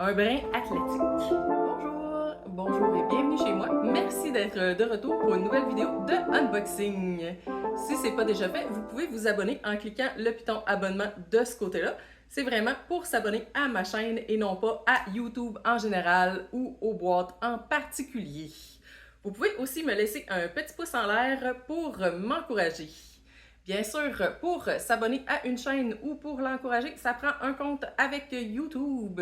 un brin athlétique. Bonjour et bienvenue chez moi. Merci d'être de retour pour une nouvelle vidéo de unboxing. Si ce n'est pas déjà fait, vous pouvez vous abonner en cliquant le piton abonnement de ce côté-là. C'est vraiment pour s'abonner à ma chaîne et non pas à YouTube en général ou aux boîtes en particulier. Vous pouvez aussi me laisser un petit pouce en l'air pour m'encourager. Bien sûr, pour s'abonner à une chaîne ou pour l'encourager, ça prend un compte avec YouTube.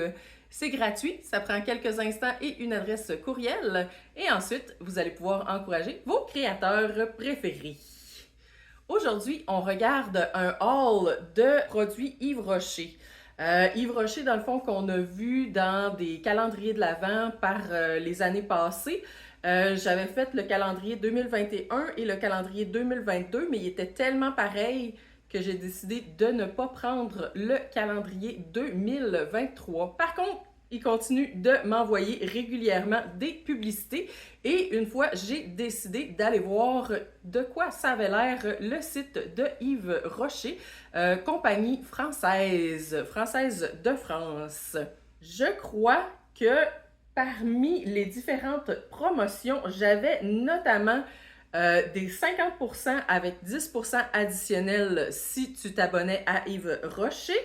C'est gratuit, ça prend quelques instants et une adresse courriel. Et ensuite, vous allez pouvoir encourager vos créateurs préférés. Aujourd'hui, on regarde un haul de produits Yves Rocher. Yves Rocher, dans le fond, qu'on a vu dans des calendriers de l'Avent par les années passées. J'avais fait le calendrier 2021 et le calendrier 2022, mais il était tellement pareil que j'ai décidé de ne pas prendre le calendrier 2023. Par contre, il continue de m'envoyer régulièrement des publicités et une fois, j'ai décidé d'aller voir de quoi ça avait l'air le site de Yves Rocher, compagnie française de France. Je crois que parmi les différentes promotions, j'avais notamment des 50% avec 10% additionnels si tu t'abonnais à Yves Rocher.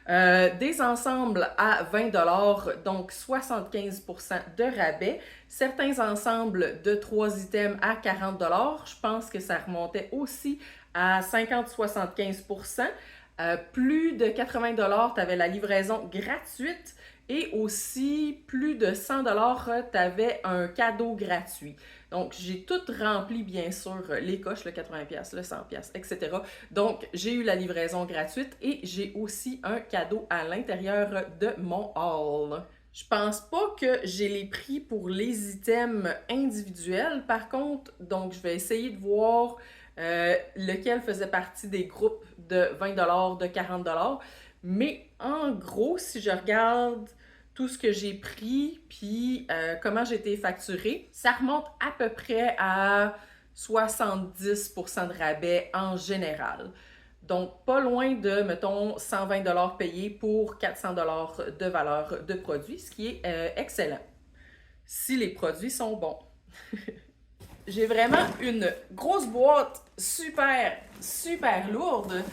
Des ensembles à 20 $, donc 75% de rabais. Certains ensembles de 3 items à 40 $. Je pense que ça remontait aussi à 50-75%. Plus de 80 $, tu avais la livraison gratuite. Et aussi, plus de 100 $, tu avais un cadeau gratuit. Donc, j'ai tout rempli, bien sûr, les coches, le 80$, le 100$, etc. Donc, j'ai eu la livraison gratuite et j'ai aussi un cadeau à l'intérieur de mon haul. Je pense pas que j'ai les prix pour les items individuels. Par contre, donc, je vais essayer de voir lequel faisait partie des groupes de 20 $, de 40 $. Mais en gros, si je regarde tout ce que j'ai pris, puis comment j'ai été facturée, ça remonte à peu près à 70% de rabais en général. Donc, pas loin de, mettons, 120 $ payés pour 400 $ de valeur de produit, ce qui est excellent. Si les produits sont bons. J'ai vraiment une grosse boîte super lourde.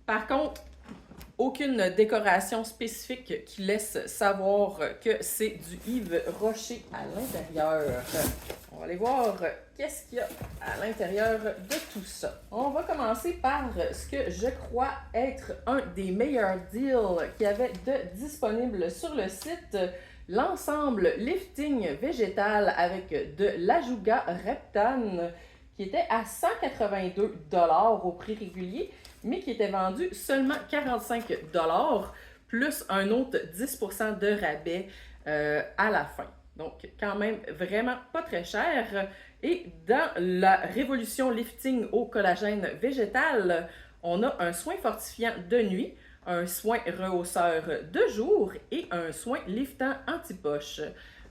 Par contre, aucune décoration spécifique qui laisse savoir que c'est du Yves Rocher à l'intérieur. On va aller voir qu'est-ce qu'il y a à l'intérieur de tout ça. On va commencer par ce que je crois être un des meilleurs deals qu'il y avait de disponible sur le site. L'ensemble lifting végétal avec de l'Ajuga Reptane qui était à 182 $ au prix régulier, mais qui était vendu seulement 45 $ plus un autre 10% de rabais à la fin. Donc, quand même, vraiment pas très cher. Et dans la révolution lifting au collagène végétal, on a un soin fortifiant de nuit, un soin rehausseur de jour et un soin liftant anti-poche.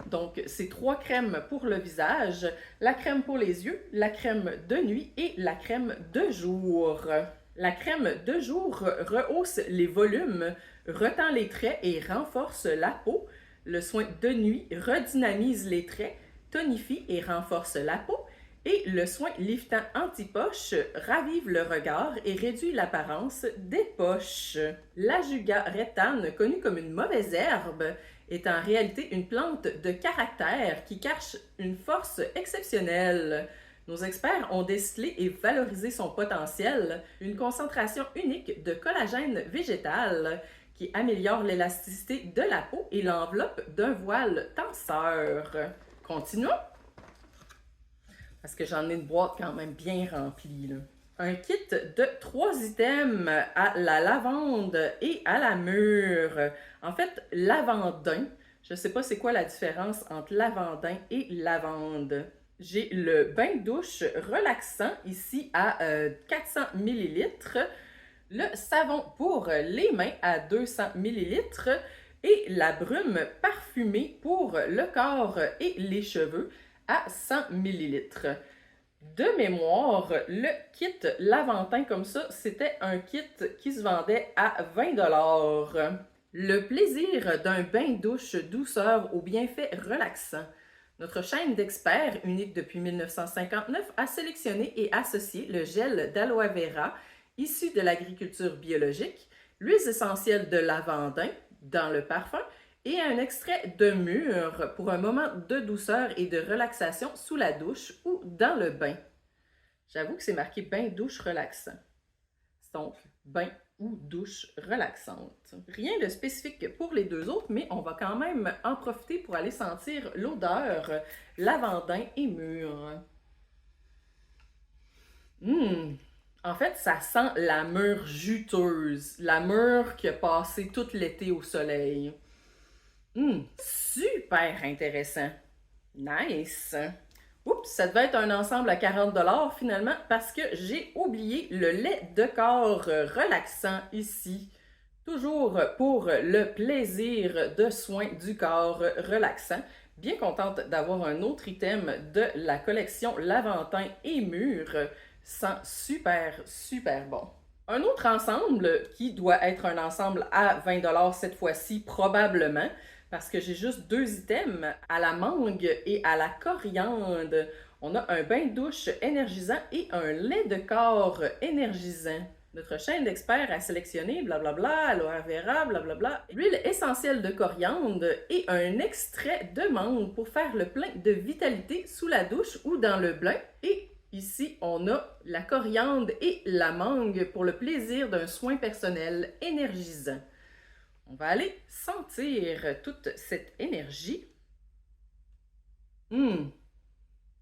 Donc, c'est 3 crèmes pour le visage, la crème pour les yeux, la crème de nuit et la crème de jour. La crème de jour rehausse les volumes, retend les traits et renforce la peau. Le soin de nuit redynamise les traits, tonifie et renforce la peau. Et le soin liftant anti-poche ravive le regard et réduit l'apparence des poches. L'Ajuga Reptane, connue comme une mauvaise herbe, est en réalité une plante de caractère qui cache une force exceptionnelle. Nos experts ont décelé et valorisé son potentiel, une concentration unique de collagène végétal qui améliore l'élasticité de la peau et l'enveloppe d'un voile tenseur. Continuons! Parce que j'en ai une boîte quand même bien remplie, là. Un kit de 3 items à la lavande et à la mûre. En fait, lavandin. Je ne sais pas c'est quoi la différence entre lavandin et lavande. J'ai le bain de douche relaxant ici à 400 ml. Le savon pour les mains à 200 ml. Et la brume parfumée pour le corps et les cheveux à 100 ml. De mémoire, le kit Laventin comme ça, c'était un kit qui se vendait à 20 $. Le plaisir d'un bain douche douceur aux bienfaits relaxants. Notre chaîne d'experts, unique depuis 1959, a sélectionné et associé le gel d'aloe vera issu de l'agriculture biologique, l'huile essentielle de lavandin dans le parfum et un extrait de mûre pour un moment de douceur et de relaxation sous la douche ou dans le bain. J'avoue que c'est marqué bain douche relaxant. Donc, bain ou douche relaxante. Rien de spécifique pour les deux autres, mais on va quand même en profiter pour aller sentir l'odeur lavandin et mûre. En fait, ça sent la mûre juteuse, la mûre qui a passé tout l'été au soleil. Super intéressant. Nice. Oups, ça devait être un ensemble à 40 $ finalement parce que j'ai oublié le lait de corps relaxant ici. Toujours pour le plaisir de soins du corps relaxant. Bien contente d'avoir un autre item de la collection Lavandin et Mûre. Sent super, super bon. Un autre ensemble qui doit être un ensemble à 20 $ cette fois-ci probablement, parce que j'ai juste deux items, à la mangue et à la coriandre. On a un bain de douche énergisant et un lait de corps énergisant. Notre chaîne d'experts a sélectionné blablabla, aloe vera, blablabla, l'huile essentielle de coriandre et un extrait de mangue pour faire le plein de vitalité sous la douche ou dans le bain. Et ici, on a la coriandre et la mangue pour le plaisir d'un soin personnel énergisant. On va aller sentir toute cette énergie.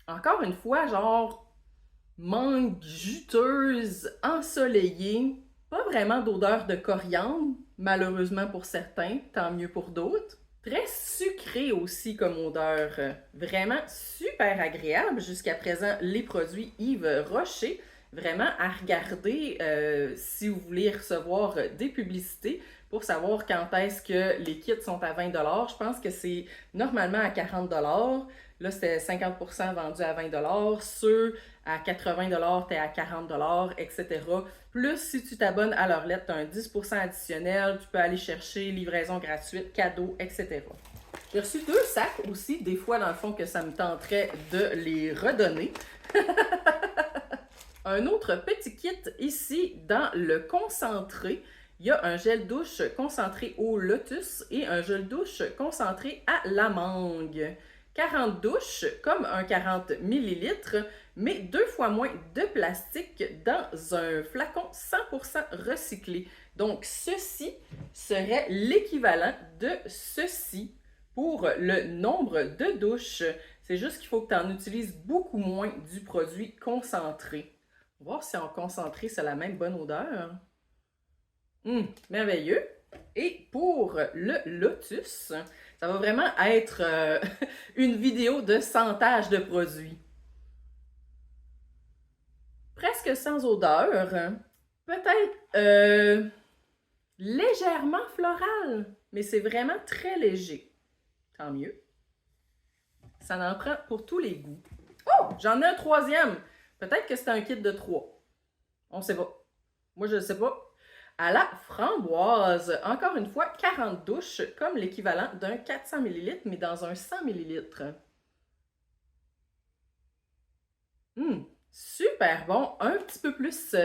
Encore une fois, genre mangue juteuse, ensoleillée, pas vraiment d'odeur de coriandre, malheureusement pour certains, tant mieux pour d'autres. Très sucré aussi comme odeur, vraiment super agréable. Jusqu'à présent, les produits Yves Rocher, vraiment à regarder si vous voulez recevoir des publicités pour savoir quand est-ce que les kits sont à 20 $. Je pense que c'est normalement à 40 $. Là, c'était 50% vendu à 20 $. Ceux à 80 $, t'es à 40 $, etc. Plus, si tu t'abonnes à leur lettre, tu as un 10% additionnel. Tu peux aller chercher livraison gratuite, cadeaux, etc. J'ai reçu deux sacs aussi, des fois, dans le fond, que ça me tenterait de les redonner. Un autre petit kit ici dans le concentré. Il y a un gel douche concentré au lotus et un gel douche concentré à la mangue. 40 douches, comme un 40 ml, mais 2 fois moins de plastique dans un flacon 100% recyclé. Donc, ceci serait l'équivalent de ceci pour le nombre de douches. C'est juste qu'il faut que tu en utilises beaucoup moins du produit concentré. On va voir si en concentré, c'est la même bonne odeur. Merveilleux. Et pour le lotus, ça va vraiment être une vidéo de sentage de produits. Presque sans odeur. Peut-être légèrement floral, mais c'est vraiment très léger. Tant mieux. Ça en prend pour tous les goûts. Oh! J'en ai un troisième. Peut-être que c'est un kit de 3. On ne sait pas. Moi, je ne sais pas. À la framboise, encore une fois, 40 douches, comme l'équivalent d'un 400 ml, mais dans un 100 ml. Super bon, un petit peu plus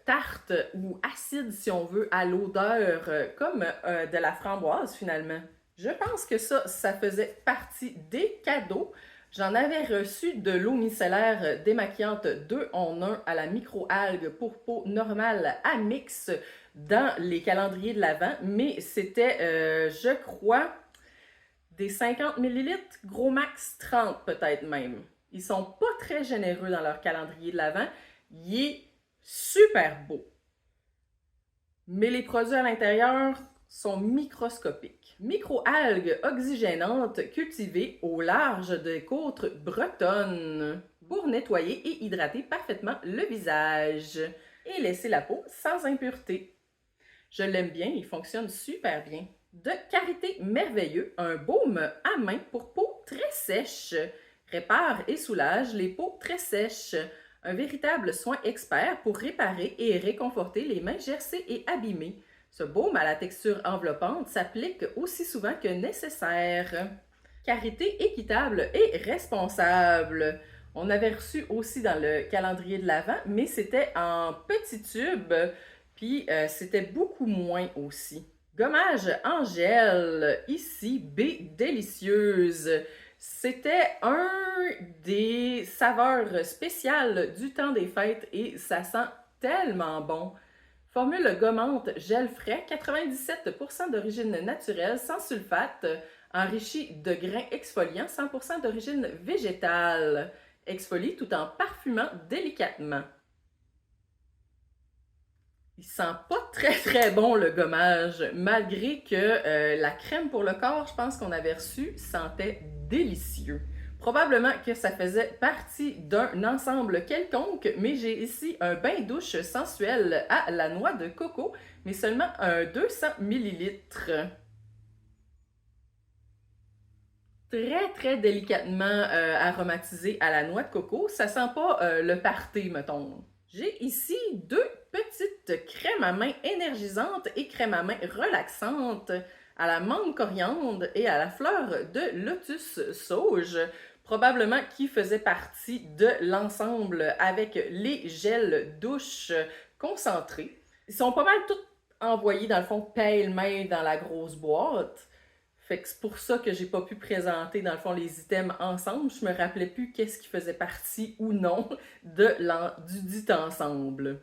tarte ou acide si on veut, à l'odeur comme de la framboise finalement. Je pense que ça faisait partie des cadeaux. J'en avais reçu de l'eau micellaire démaquillante 2 en 1 à la micro-algue pour peau normale à mix dans les calendriers de l'Avent, mais c'était, je crois, des 50 ml, gros max 30 peut-être même. Ils sont pas très généreux dans leur calendrier de l'Avent. Il est super beau. Mais les produits à l'intérieur sont microscopiques. Micro-algues oxygénantes cultivées au large des côtes bretonnes pour nettoyer et hydrater parfaitement le visage et laisser la peau sans impureté. Je l'aime bien, il fonctionne super bien. De Karité Merveilleux, un baume à main pour peau très sèche. Répare et soulage les peaux très sèches. Un véritable soin expert pour réparer et réconforter les mains gercées et abîmées. Ce baume à la texture enveloppante s'applique aussi souvent que nécessaire. Carité équitable et responsable. On avait reçu aussi dans le calendrier de l'Avent, mais c'était en petits tubes, puis c'était beaucoup moins aussi. Gommage en gel, ici, B délicieuse. C'était un des saveurs spéciales du temps des fêtes et ça sent tellement bon. Formule gommante gel frais, 97% d'origine naturelle, sans sulfate, enrichi de grains exfoliants, 100% d'origine végétale. Exfolie tout en parfumant délicatement. Il sent pas très bon le gommage, malgré que la crème pour le corps, je pense qu'on avait reçu, sentait délicieux. Probablement que ça faisait partie d'un ensemble quelconque, mais j'ai ici un bain-douche sensuel à la noix de coco, mais seulement un 200 ml. Très délicatement aromatisé à la noix de coco. Ça sent pas le party, mettons. J'ai ici deux petites crèmes à main énergisantes et crèmes à main relaxantes à la menthe coriandre et à la fleur de lotus sauge, probablement qui faisait partie de l'ensemble avec les gels douche concentrés. Ils sont pas mal tous envoyés dans le fond pêle-mêle dans la grosse boîte. Fait que c'est pour ça que j'ai pas pu présenter, dans le fond, les items ensemble. Je me rappelais plus qu'est-ce qui faisait partie ou non du dit ensemble.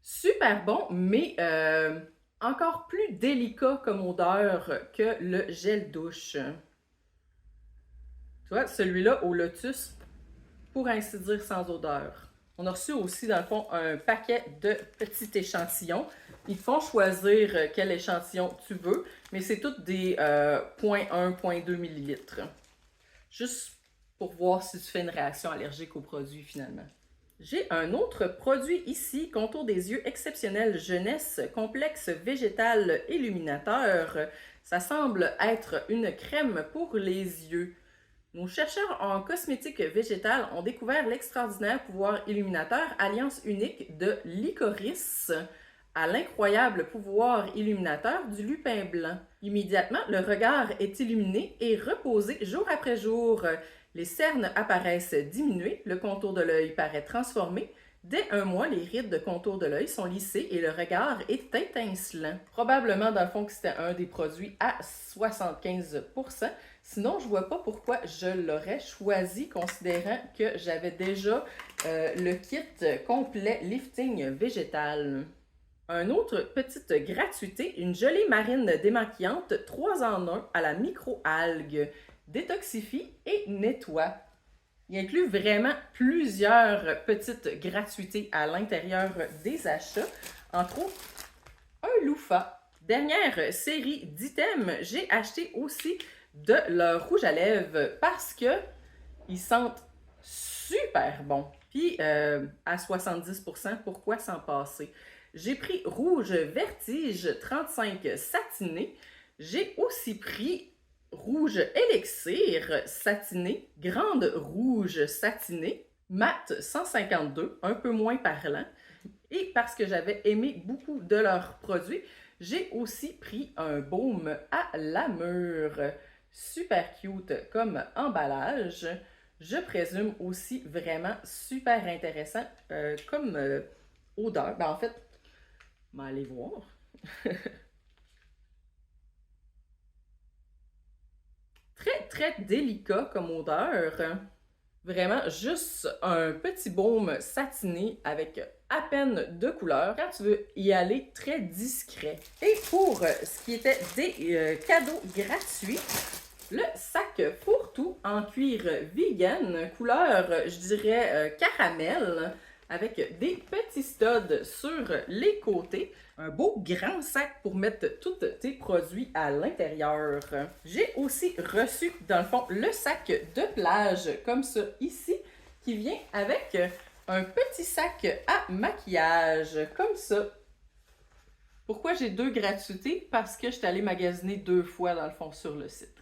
Super bon, mais encore plus délicat comme odeur que le gel douche. Tu vois, celui-là au lotus, pour ainsi dire, sans odeur. On a reçu aussi, dans le fond, un paquet de petits échantillons. Ils te font choisir quel échantillon tu veux, mais c'est tous des 0.1, 0.2 ml. Juste pour voir si tu fais une réaction allergique au produit finalement. J'ai un autre produit ici, contour des yeux exceptionnel jeunesse, complexe végétal illuminateur. Ça semble être une crème pour les yeux. Nos chercheurs en cosmétique végétale ont découvert l'extraordinaire pouvoir illuminateur alliance unique de licorice à l'incroyable pouvoir illuminateur du lupin blanc. Immédiatement, le regard est illuminé et reposé jour après jour. Les cernes apparaissent diminuées, le contour de l'œil paraît transformé. Dès un mois, les rides de contour de l'œil sont lissées et le regard est étincelant. Probablement, dans le fond, que c'était un des produits à 75%. Sinon, je vois pas pourquoi je l'aurais choisi, considérant que j'avais déjà le kit complet lifting végétal. Un autre petite gratuité, une gelée marine démaquillante 3 en 1 à la micro-algue, détoxifie et nettoie. Il inclut vraiment plusieurs petites gratuités à l'intérieur des achats, entre autres un loofah. Dernière série d'items, j'ai acheté aussi de leur rouge à lèvres parce que ils sentent super bon. Puis à 70%, pourquoi s'en passer? J'ai pris rouge vertige 35 satiné. J'ai aussi pris rouge élixir satiné, grande rouge satinée, mat 152, un peu moins parlant. Et parce que j'avais aimé beaucoup de leurs produits, j'ai aussi pris un baume à la mûre. Super cute comme emballage. Je présume aussi vraiment super intéressant comme odeur. Ben, en fait, on va aller voir. Très délicat comme odeur. Vraiment juste un petit baume satiné avec à peine de couleur quand tu veux y aller très discret. Et pour ce qui était des cadeaux gratuits, le sac fourre-tout en cuir vegan, couleur, je dirais, caramel, avec des petits studs sur les côtés. Un beau grand sac pour mettre tous tes produits à l'intérieur. J'ai aussi reçu, dans le fond, le sac de plage, comme ça, ici, qui vient avec un petit sac à maquillage, comme ça. Pourquoi j'ai 2 gratuités? Parce que je suis allée magasiner 2 fois, dans le fond, sur le site.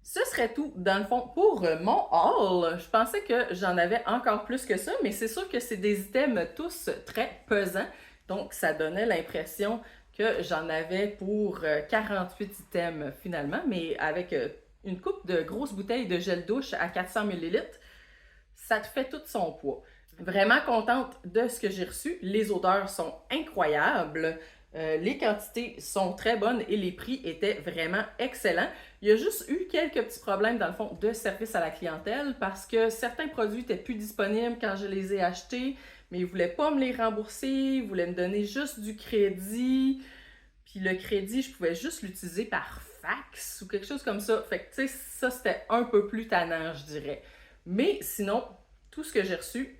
Ce serait tout, dans le fond, pour mon haul. Je pensais que j'en avais encore plus que ça, mais c'est sûr que c'est des items tous très pesants. Donc, ça donnait l'impression que j'en avais pour 48 items finalement, mais avec une coupe de grosses bouteilles de gel douche à 400 millilitres, ça te fait tout son poids. Vraiment contente de ce que j'ai reçu. Les odeurs sont incroyables. Les quantités sont très bonnes et les prix étaient vraiment excellents. Il y a juste eu quelques petits problèmes dans le fond de service à la clientèle parce que certains produits étaient plus disponibles quand je les ai achetés, mais ils ne voulaient pas me les rembourser, ils voulaient me donner juste du crédit. Puis le crédit, je pouvais juste l'utiliser par fax ou quelque chose comme ça. Fait que tu sais, ça c'était un peu plus tannant, je dirais. Mais sinon, tout ce que j'ai reçu,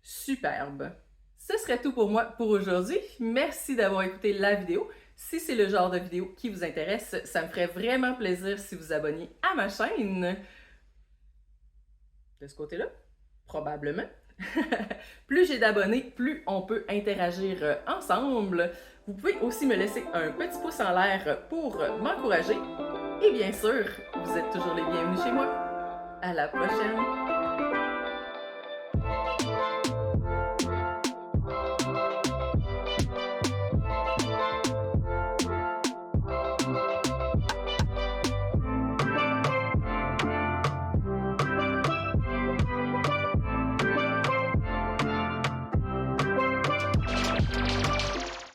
superbe. Ce serait tout pour moi pour aujourd'hui. Merci d'avoir écouté la vidéo. Si c'est le genre de vidéo qui vous intéresse, ça me ferait vraiment plaisir si vous abonniez à ma chaîne. De ce côté-là, probablement. Plus j'ai d'abonnés, plus on peut interagir ensemble. Vous pouvez aussi me laisser un petit pouce en l'air pour m'encourager. Et bien sûr, vous êtes toujours les bienvenus chez moi. À la prochaine!